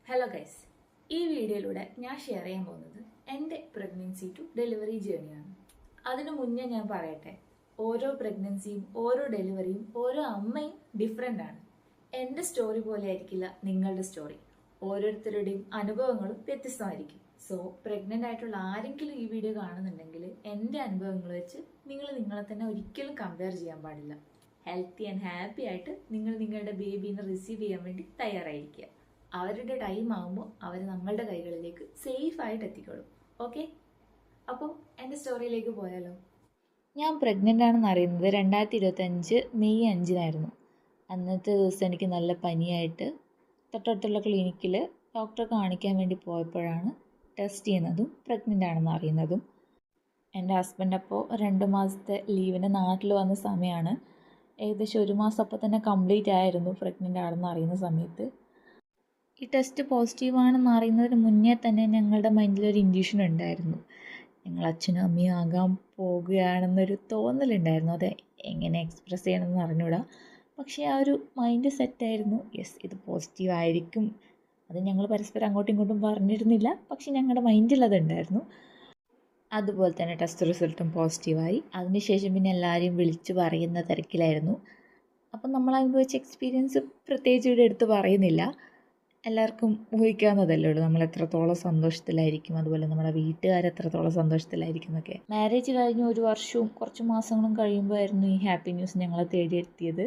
Hello guys, ഈ വീഡിയോയിലൂടെ ഞാൻ ഷെയർ ചെയ്യാൻ പോകുന്നത് എൻ്റെ പ്രഗ്നൻസി ടു ഡെലിവറി ജേർണിയാണ്. അതിനു മുന്നേ ഞാൻ പറയട്ടെ, ഓരോ പ്രഗ്നൻസിയും ഓരോ ഡെലിവറിയും ഓരോ അമ്മയും ഡിഫറെൻ്റ് ആണ്. എൻ്റെ സ്റ്റോറി പോലെ ആയിരിക്കില്ല നിങ്ങളുടെ സ്റ്റോറി. ഓരോരുത്തരുടെയും അനുഭവങ്ങളും വ്യത്യസ്തമായിരിക്കും. സോ പ്രഗ്നൻ്റ് ആയിട്ടുള്ള ആരെങ്കിലും ഈ വീഡിയോ കാണുന്നുണ്ടെങ്കിൽ എൻ്റെ അനുഭവങ്ങൾ വെച്ച് നിങ്ങൾ നിങ്ങളെ തന്നെ ഒരിക്കലും കമ്പയർ ചെയ്യാൻ പാടില്ല. ഹെൽത്തി ആൻഡ് ഹാപ്പി ആയിട്ട് നിങ്ങൾ നിങ്ങളുടെ ബേബീനെ റിസീവ് ചെയ്യാൻ വേണ്ടി തയ്യാറായിരിക്കുക. അവരുടെ ടൈം ആകുമ്പോൾ അവർ നമ്മളുടെ കൈകളിലേക്ക് സേഫ് ആയിട്ട് എത്തിക്കോളും. ഓക്കെ, അപ്പോൾ എൻ്റെ സ്റ്റോറിയിലേക്ക് പോയാലോ. ഞാൻ പ്രഗ്നൻ്റ് ആണെന്ന് അറിയുന്നത് 2025 മെയ് 5-നായിരുന്നു. അന്നത്തെ ദിവസം എനിക്ക് നല്ല പനിയായിട്ട് തൊട്ടടുത്തുള്ള ക്ലിനിക്കിൽ ഡോക്ടറെ കാണിക്കാൻ വേണ്ടി പോയപ്പോഴാണ് ടെസ്റ്റ് ചെയ്യുന്നതും പ്രഗ്നൻ്റ് ആണെന്ന് അറിയുന്നതും. എൻ്റെ ഹസ്ബൻഡ് അപ്പോൾ 2 മാസത്തെ ലീവിന് നാട്ടിൽ വന്ന സമയമാണ്. ഏകദേശം 1 മാസം അപ്പോൾ തന്നെ കംപ്ലീറ്റ് ആയിരുന്നു പ്രഗ്നൻ്റ് ആണെന്ന് അറിയുന്ന സമയത്ത്. ഈ ടെസ്റ്റ് പോസിറ്റീവാണെന്ന് അറിയുന്നതിന് മുന്നേ തന്നെ ഞങ്ങളുടെ മൈൻഡിലൊരു ഇൻഡ്യൂഷൻ ഉണ്ടായിരുന്നു. ഞങ്ങൾ അച്ഛനും അമ്മയും ആകാൻ പോകുകയാണെന്നൊരു തോന്നലുണ്ടായിരുന്നു. അത് എങ്ങനെ എക്സ്പ്രസ് ചെയ്യണമെന്ന് അറിഞ്ഞൂടാ. പക്ഷേ ആ ഒരു മൈൻഡ് സെറ്റായിരുന്നു. യെസ്, ഇത് പോസിറ്റീവ് ആയിരിക്കും. അത് ഞങ്ങൾ പരസ്പരം അങ്ങോട്ടും ഇങ്ങോട്ടും പറഞ്ഞിരുന്നില്ല, പക്ഷെ ഞങ്ങളുടെ മൈൻഡിൽ അതുണ്ടായിരുന്നു. അതുപോലെ തന്നെ ടെസ്റ്റ് റിസൾട്ടും പോസിറ്റീവായി. അതിനുശേഷം പിന്നെ എല്ലാവരെയും വിളിച്ച് പറയുന്ന തിരക്കിലായിരുന്നു. അപ്പം നമ്മൾ അനുഭവിച്ച എക്സ്പീരിയൻസ് പ്രത്യേകിച്ച് ഇവിടെ എടുത്ത് പറയുന്നില്ല. എല്ലാവർക്കും ഊഹിക്കാവുന്നതല്ലേ ഉള്ളൂ നമ്മൾ എത്രത്തോളം സന്തോഷത്തിലായിരിക്കും, അതുപോലെ നമ്മുടെ വീട്ടുകാർ എത്രത്തോളം സന്തോഷത്തിലായിരിക്കും എന്നൊക്കെ. മാരേജ് കഴിഞ്ഞ് 1 വർഷവും കുറച്ച് മാസങ്ങളും കഴിയുമ്പോഴായിരുന്നു ഈ ഹാപ്പി ന്യൂസ് ഞങ്ങളെ തേടിയെത്തിയത്.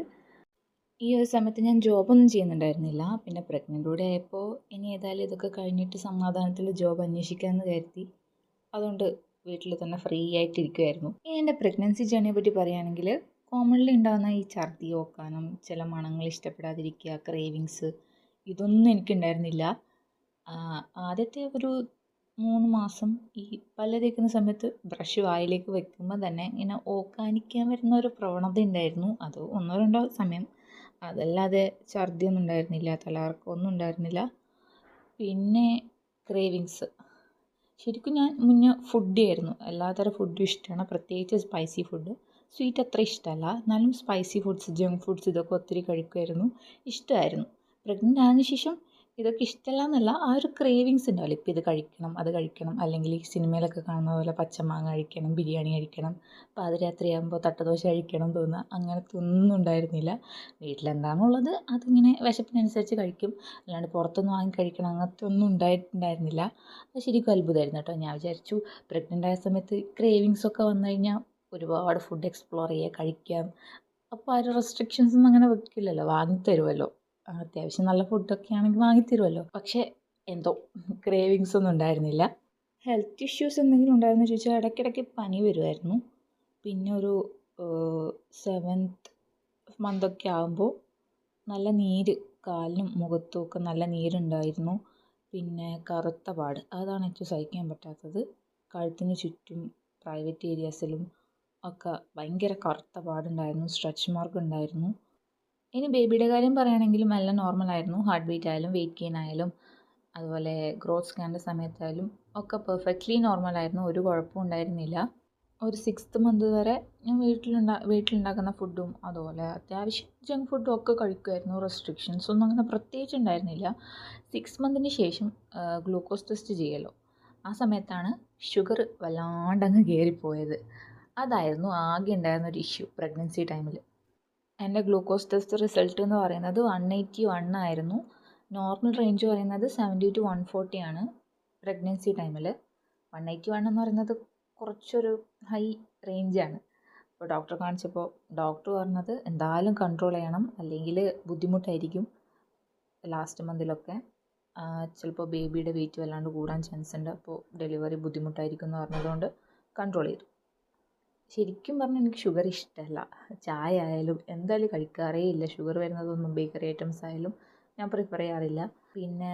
ഈ ഒരു സമയത്ത് ഞാൻ ജോബൊന്നും ചെയ്യുന്നുണ്ടായിരുന്നില്ല. പിന്നെ പ്രഗ്നൻ്റ് കൂടെ ആയപ്പോൾ ഇനി ഏതായാലും ഇതൊക്കെ കഴിഞ്ഞിട്ട് സമാധാനത്തിൽ ജോബ് അന്വേഷിക്കാമെന്ന് കരുതി. അതുകൊണ്ട് വീട്ടിൽ തന്നെ ഫ്രീ ആയിട്ടിരിക്കുമായിരുന്നു. ഇനി എൻ്റെ പ്രഗ്നൻസി ജേണിയെ പറ്റി പറയുകയാണെങ്കിൽ, കോമൺലി ഉണ്ടാകുന്ന ഈ ഛർദി, ഓക്കാനം, ചില മണങ്ങൾ ഇഷ്ടപ്പെടാതിരിക്കുക, ക്രേവിങ്സ്, ഇതൊന്നും എനിക്കുണ്ടായിരുന്നില്ല. ആദ്യത്തെ ഒരു 3 മാസം ഈ പല്ല് തേക്കുന്ന സമയത്ത് ബ്രഷ് വായിലേക്ക് വെക്കുമ്പോൾ തന്നെ ഇങ്ങനെ ഓക്കാനിക്കാൻ വരുന്ന ഒരു പ്രവണത ഉണ്ടായിരുന്നു. അത് 1-2 സമയം. അതല്ലാതെ ഛർദിയൊന്നും ഉണ്ടായിരുന്നില്ല, തലകറക്കമൊന്നും ഉണ്ടായിരുന്നില്ല. പിന്നെ ക്രേവിങ്സ്, ശരിക്കും ഞാൻ മുന്നേ ഫുഡി ആയിരുന്നു. എല്ലാത്തരം ഫുഡും ഇഷ്ടമാണ്, പ്രത്യേകിച്ച് സ്പൈസി ഫുഡ്. സ്വീറ്റ് അത്ര ഇഷ്ടമല്ല, എന്നാലും സ്പൈസി ഫുഡ്സ്, ജങ്ക് ഫുഡ്സ് ഇതൊക്കെ ഒത്തിരി കഴിക്കുമായിരുന്നു, ഇഷ്ടമായിരുന്നു. പ്രഗ്നൻ്റ് ആയതിനു ശേഷം ഇതൊക്കെ ഇഷ്ടമല്ല എന്നല്ല, ആ ഒരു ക്രേവിങ്സ് ഉണ്ടാവില്ല. ഇപ്പോൾ ഇത് കഴിക്കണം, അത് കഴിക്കണം, അല്ലെങ്കിൽ ഈ സിനിമയിലൊക്കെ കാണുന്ന പോലെ പച്ചമാങ്ങ കഴിക്കണം, ബിരിയാണി കഴിക്കണം, പാതിരാത്രിയാകുമ്പോൾ തട്ടദോശ കഴിക്കണം തോന്നുക, അങ്ങനത്തെ ഒന്നും ഉണ്ടായിരുന്നില്ല. വീട്ടിലെന്താണുള്ളത് അതിങ്ങനെ വിശപ്പിനനുസരിച്ച് കഴിക്കും. അല്ലാണ്ട് പുറത്തുനിന്ന് വാങ്ങി കഴിക്കണം അങ്ങനത്തെ ഒന്നും ഉണ്ടായിട്ടുണ്ടായിരുന്നില്ല. അത് ശരിക്കും അത്ഭുതമായിരുന്നു കേട്ടോ. ഞാൻ വിചാരിച്ചു പ്രഗ്നൻ്റ് ആയ സമയത്ത് ക്രേവിങ്സൊക്കെ വന്നു കഴിഞ്ഞാൽ ഒരുപാട് ഫുഡ് എക്സ്പ്ലോർ ചെയ്യുക, കഴിക്കാം. അപ്പോൾ ആ ഒരു റെസ്ട്രിക്ഷൻസ് ഒന്നും അങ്ങനെ വെക്കില്ലല്ലോ, വാങ്ങിത്തരുമല്ലോ. അത്യാവശ്യം നല്ല ഫുഡൊക്കെ ആണെങ്കിൽ വാങ്ങിത്തരുമല്ലോ. പക്ഷേ എന്തോ ക്രേവിങ്സ് ഒന്നും ഉണ്ടായിരുന്നില്ല. ഹെൽത്ത് ഇഷ്യൂസ് എന്തെങ്കിലും ഉണ്ടായിരുന്നു ചോദിച്ചാൽ ഇടയ്ക്കിടയ്ക്ക് പനി വരുമായിരുന്നു. പിന്നെ ഒരു 7th മന്തൊക്കെ ആകുമ്പോൾ നല്ല നീര്, കാലിനും മുഖത്തും ഒക്കെ നല്ല നീരുണ്ടായിരുന്നു. പിന്നെ കറുത്ത പാട്, അതാണ് ഏറ്റവും സഹിക്കാൻ പറ്റാത്തത്. കഴുത്തിന് ചുറ്റും പ്രൈവറ്റ് ഏരിയാസിലും ഒക്കെ ഭയങ്കര കറുത്ത പാടുണ്ടായിരുന്നു, സ്ട്രെച്ച് മാർക്ക് ഉണ്ടായിരുന്നു. ഇനി ബേബിയുടെ കാര്യം പറയുകയാണെങ്കിലും എല്ലാം നോർമലായിരുന്നു. ഹാർട്ട് ബീറ്റ് ആയാലും വെയിറ്റ് ഗെയിൻ ആയാലും അതുപോലെ ഗ്രോത്ത് സ്കാനിൻ്റെ സമയത്തായാലും ഒക്കെ പെർഫെക്റ്റ്ലി നോർമലായിരുന്നു. ഒരു കുഴപ്പവും ഉണ്ടായിരുന്നില്ല. ഒരു 6th മന്ത് വരെ ഞാൻ വീട്ടിലുണ്ടാക്കുന്ന ഫുഡും അതുപോലെ അത്യാവശ്യം ജങ്ക് ഫുഡും ഒക്കെ കഴിക്കുമായിരുന്നു. റെസ്ട്രിക്ഷൻസ് ഒന്നും അങ്ങനെ പ്രത്യേകിച്ച് ഉണ്ടായിരുന്നില്ല. 6 മന്തിന് ശേഷം ഗ്ലൂക്കോസ് ടെസ്റ്റ് ചെയ്യല്ലോ, ആ സമയത്താണ് ഷുഗർ വല്ലാണ്ടങ്ങ് കയറിപ്പോയത്. അതായിരുന്നു ആകെ ഉണ്ടായിരുന്നൊരു ഇഷ്യൂ പ്രഗ്നൻസി ടൈമിൽ. എൻ്റെ ഗ്ലൂക്കോസ് ടെസ്റ്റ് റിസൾട്ട് എന്ന് പറയുന്നത് 181 ആയിരുന്നു. നോർമൽ റേഞ്ച് പറയുന്നത് 70 to 140 ആണ് പ്രഗ്നൻസി ടൈമിൽ. 181 എന്ന് പറയുന്നത് കുറച്ചൊരു ഹൈ റേഞ്ചാണ്. അപ്പോൾ ഡോക്ടറെ കാണിച്ചപ്പോൾ ഡോക്ടർ പറഞ്ഞത് എന്തായാലും കൺട്രോൾ ചെയ്യണം, അല്ലെങ്കിൽ ബുദ്ധിമുട്ടായിരിക്കും ലാസ്റ്റ് മന്തിലൊക്കെ. ചിലപ്പോൾ ബേബിയുടെ വെയിറ്റ് വല്ലാണ്ട് കൂടാൻ ചാൻസ് ഉണ്ട്, അപ്പോൾ ഡെലിവറി ബുദ്ധിമുട്ടായിരിക്കും എന്ന് പറഞ്ഞതുകൊണ്ട് കൺട്രോൾ ചെയ്തു. ശരിക്കും പറഞ്ഞാൽ എനിക്ക് ഷുഗർ ഇഷ്ടമല്ല. ചായ ആയാലും എന്തായാലും കഴിക്കാറേ ഇല്ല. ഷുഗർ വരുന്നതൊന്നും ബേക്കറി ഐറ്റംസ് ആയാലും ഞാൻ പ്രിഫർ ചെയ്യാറില്ല. പിന്നെ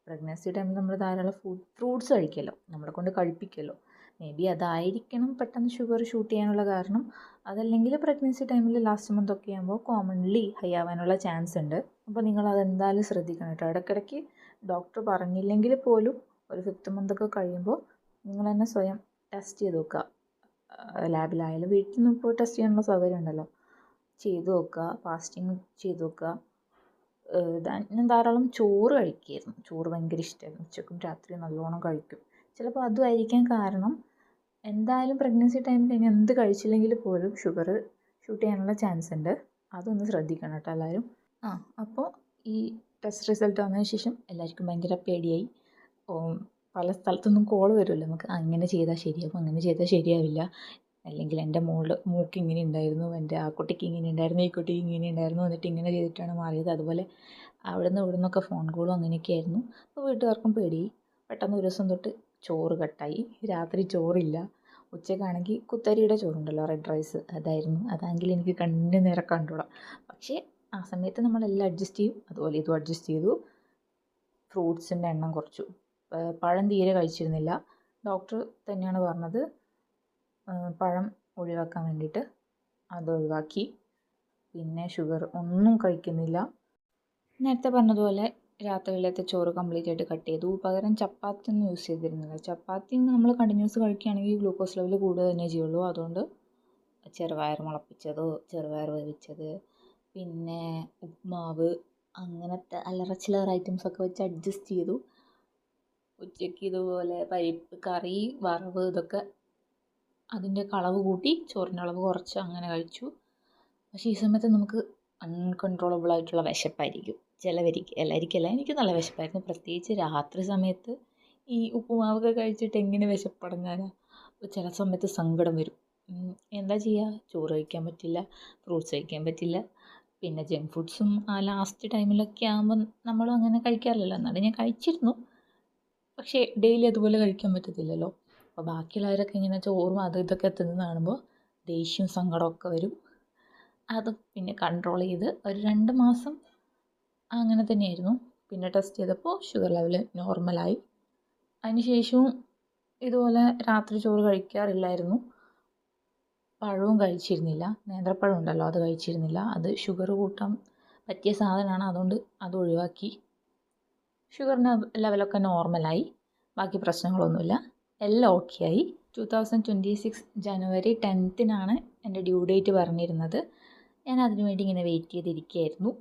പ്രഗ്നൻസി ടൈമിൽ നമ്മൾ ധാരാളം ഫ്രൂട്ട്സ് കഴിക്കുമല്ലോ, നമ്മളെ കൊണ്ട് കഴിപ്പിക്കുമല്ലോ. മേ ബി അതായിരിക്കണം പെട്ടെന്ന് ഷുഗർ ഷൂട്ട് ചെയ്യാനുള്ള കാരണം. അതല്ലെങ്കിൽ പ്രഗ്നൻസി ടൈമിൽ ലാസ്റ്റ് മന്തൊക്കെ ആകുമ്പോൾ കോമൺലി ഹൈ ആവാനുള്ള ചാൻസ് ഉണ്ട്. അപ്പോൾ നിങ്ങൾ അതെന്തായാലും ശ്രദ്ധിക്കണം കേട്ടോ. ഇടയ്ക്കിടയ്ക്ക് ഡോക്ടർ പറഞ്ഞില്ലെങ്കിൽ പോലും ഒരു 5th മന്തൊക്കെ കഴിയുമ്പോൾ നിങ്ങൾ തന്നെ സ്വയം ടെസ്റ്റ് ചെയ്ത് നോക്കുക. ലാബിലായാലും വീട്ടിൽ നിന്ന് പോയി ടെസ്റ്റ് ചെയ്യാനുള്ള സൗകര്യം ഉണ്ടല്ലോ, ചെയ്ത് നോക്കുക. ഫാസ്റ്റിംഗ് ചെയ്ത് നോക്കുക. ഞാൻ ധാരാളം ചോറ് കഴിക്കുമായിരുന്നു. ചോറ് ഭയങ്കര ഇഷ്ടമായിരുന്നു. ഉച്ചക്കും രാത്രിയും നല്ലോണം കഴിക്കും. ചിലപ്പോൾ അതുമായിരിക്കാം കാരണം. എന്തായാലും പ്രഗ്നൻസി ടൈമിൽ ഇനി എന്ത് കഴിച്ചില്ലെങ്കിൽ പോലും ഷുഗർ ഷൂട്ട് ചെയ്യാനുള്ള ചാൻസ് ഉണ്ട്. അതൊന്ന് ശ്രദ്ധിക്കണം കേട്ടോ എല്ലാവരും. അപ്പോൾ ഈ ടെസ്റ്റ് റിസൾട്ട് വന്നതിന് ശേഷം എല്ലാവർക്കും ഭയങ്കര പേടിയായി. പല സ്ഥലത്തുനിന്നും കോൾ വരുമല്ലോ നമുക്ക്, അങ്ങനെ ചെയ്താൽ ശരിയാവും, അങ്ങനെ ചെയ്താൽ ശരിയാവില്ല, അല്ലെങ്കിൽ എൻ്റെ മൂക്ക് ഇങ്ങനെ ഉണ്ടായിരുന്നു, എൻ്റെ ആ കുട്ടിക്ക് ഇങ്ങനെ ഉണ്ടായിരുന്നു, ഈ കുട്ടിക്ക് ഇങ്ങനെ ഉണ്ടായിരുന്നു, എന്നിട്ട് ഇങ്ങനെ ചെയ്തിട്ടാണ് മാറിയത്. അതുപോലെ അവിടുന്ന് ഇവിടുന്നൊക്കെ ഫോൺ കോളും അങ്ങനെയൊക്കെ ആയിരുന്നു. അപ്പോൾ വീട്ടുകാർക്കും പേടിയായി. പെട്ടെന്ന് ഒരു ദിവസം തൊട്ട് ചോറ് കട്ടായി. രാത്രി ചോറില്ല. ഉച്ചക്കാണെങ്കിൽ കുത്തരിയുടെ ചോറുണ്ടല്ലോ, റെഡ് റൈസ്, അതായിരുന്നു. അതാണെങ്കിൽ എനിക്ക് കണ്ണിന് നേരെ കണ്ടുകൂടാം. പക്ഷേ ആ സമയത്ത് നമ്മളെല്ലാം അഡ്ജസ്റ്റ് ചെയ്യും. അതുപോലെ ഇതും അഡ്ജസ്റ്റ് ചെയ്തു. ഫ്രൂട്ട്സിൻ്റെ എണ്ണം കുറച്ചു. പഴം തീരെ കഴിച്ചിരുന്നില്ല. ഡോക്ടർ തന്നെയാണ് പറഞ്ഞത് പഴം ഒഴിവാക്കാൻ വേണ്ടിയിട്ട്. അതൊഴിവാക്കി. പിന്നെ ഷുഗർ ഒന്നും കഴിക്കുന്നില്ല. നേരത്തെ പറഞ്ഞതുപോലെ രാത്രിയിലത്തെ ചോറ് കംപ്ലീറ്റ് ആയിട്ട് കട്ട് ചെയ്തു. പകരം ചപ്പാത്തി ഒന്നും യൂസ് ചെയ്തിരുന്നില്ല. ചപ്പാത്തി നമ്മൾ കണ്ടിന്യൂസ് കഴിക്കുകയാണെങ്കിൽ ഗ്ലൂക്കോസ് ലെവൽ കൂടുക തന്നെ ചെയ്യുള്ളൂ. അതുകൊണ്ട് ചെറുപയർ മുളപ്പിച്ചതോ ചെറുപയർ വേവിച്ചത്, പിന്നെ ഉപ്മാവ്, അങ്ങനത്തെ അല്ലറ ചില്ലറ ഐറ്റംസൊക്കെ വെച്ച് അഡ്ജസ്റ്റ് ചെയ്തു. ഉച്ചയ്ക്ക് ഇതുപോലെ പരിപ്പ് കറി, വറവ്, ഇതൊക്കെ അതിൻ്റെ അളവ് കൂട്ടി ചോറിൻ്റെ അളവ് കുറച്ച് അങ്ങനെ കഴിച്ചു. പക്ഷേ ഈ സമയത്ത് നമുക്ക് അൺകൺട്രോളബിൾ ആയിട്ടുള്ള വിശപ്പായിരിക്കും ചിലവർക്ക്. എല്ലാവർക്കല്ല, എനിക്ക് നല്ല വിശപ്പായിരുന്നു. പ്രത്യേകിച്ച് രാത്രി സമയത്ത് ഈ ഉപ്പുമാവൊക്കെ കഴിച്ചിട്ട് എങ്ങനെ വിശപ്പടങ്ങാനാ. ചില സമയത്ത് സങ്കടം വരും. എന്താ ചെയ്യുക, ചോറ് കഴിക്കാൻ പറ്റില്ല, ഫ്രൂട്ട്സ് കഴിക്കാൻ പറ്റില്ല. പിന്നെ ജങ്ക് ഫുഡ്സും ആ ലാസ്റ്റ് ടൈമിലൊക്കെ ആകുമ്പം നമ്മളും അങ്ങനെ കഴിക്കാറില്ലല്ലോ. എന്നാലും ഞാൻ കഴിച്ചിരുന്നു. പക്ഷേ ഡെയിലി അതുപോലെ കഴിക്കാൻ പറ്റത്തില്ലല്ലോ. അപ്പോൾ ബാക്കിയുള്ളവരൊക്കെ ഇങ്ങനെ ചോറും അതും ഇതൊക്കെ തിന്ന് കാണുമ്പോൾ ദേഷ്യവും സങ്കടമൊക്കെ വരും. അത് പിന്നെ കൺട്രോൾ ചെയ്ത് ഒരു 2 മാസം അങ്ങനെ തന്നെയായിരുന്നു. പിന്നെ ടെസ്റ്റ് ചെയ്തപ്പോൾ ഷുഗർ ലെവൽ നോർമലായി. അതിന് ശേഷവും ഇതുപോലെ രാത്രി ചോറ് കഴിക്കാറില്ലായിരുന്നു. പഴവും കഴിച്ചിരുന്നില്ല. നേന്ത്രപ്പഴം ഉണ്ടല്ലോ, അത് കഴിച്ചിരുന്നില്ല. അത് ഷുഗർ കൂട്ടാൻ പറ്റിയ സാധനമാണ്. അതുകൊണ്ട് അത് ഒഴിവാക്കി. ഷുഗറിൻ്റെ ലെവലൊക്കെ നോർമലായി. ബാക്കി പ്രശ്നങ്ങളൊന്നുമില്ല. എല്ലാം ഓക്കെ ആയി. 2026 ജനുവരി 10th എൻ്റെ ഡ്യൂ ഡേറ്റ് പറഞ്ഞിരുന്നത്. ഞാൻ അതിനു വേണ്ടി ഇങ്ങനെ വെയിറ്റ് ചെയ്തിരിക്കുകയായിരുന്നു.